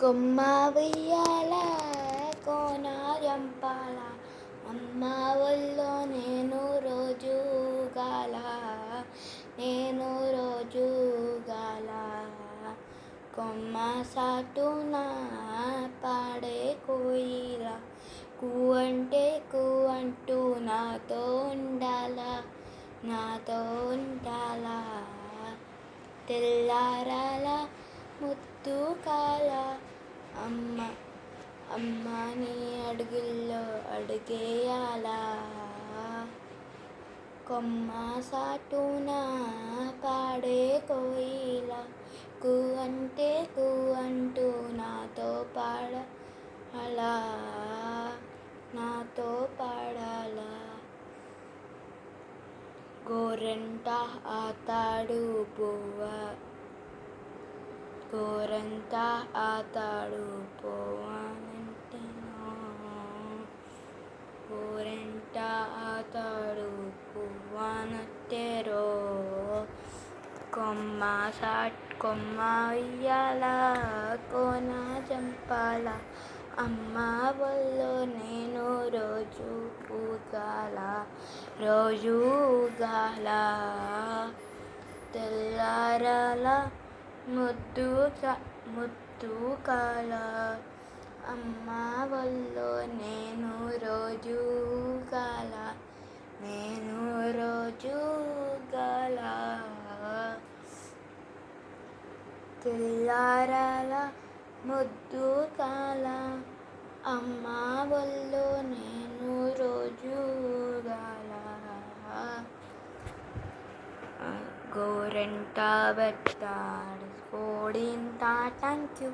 కొమ్మ వెయ్యాల కోన జంపాల అమ్మ ఒళ్ళో నేను రోజు గాల కొమ్మ సాటున పాడే కోయిల కూ అంటే కూ అంటూ నాతో ఉండాలా తెల్లారాల ముద్దు కాల అమ్మ నీ అడుగుల్లో అడుగేయాలా కొమ్మ సాటున పాడే కోయిల కూ అంటే కూ అంటూ నాతో పాడాలా గోరంట ఆతాడు పువ్వనెట్టేరో కొమ్మ ఉయ్యాల కోన జంపాల అమ్మ ఒళ్ళో నేను రోజు ఊగాల తెల్లారాల ముద్దు కాల అమ్మ ఒళ్ళో నేను రోజు ఊగాల తెల్లారాల ముద్దు కాల అమ్మ ఒళ్ళో నేను రోజు ఊగాల గోరంట బెట్టాడు కోడింత థ్యాంక్ యూ.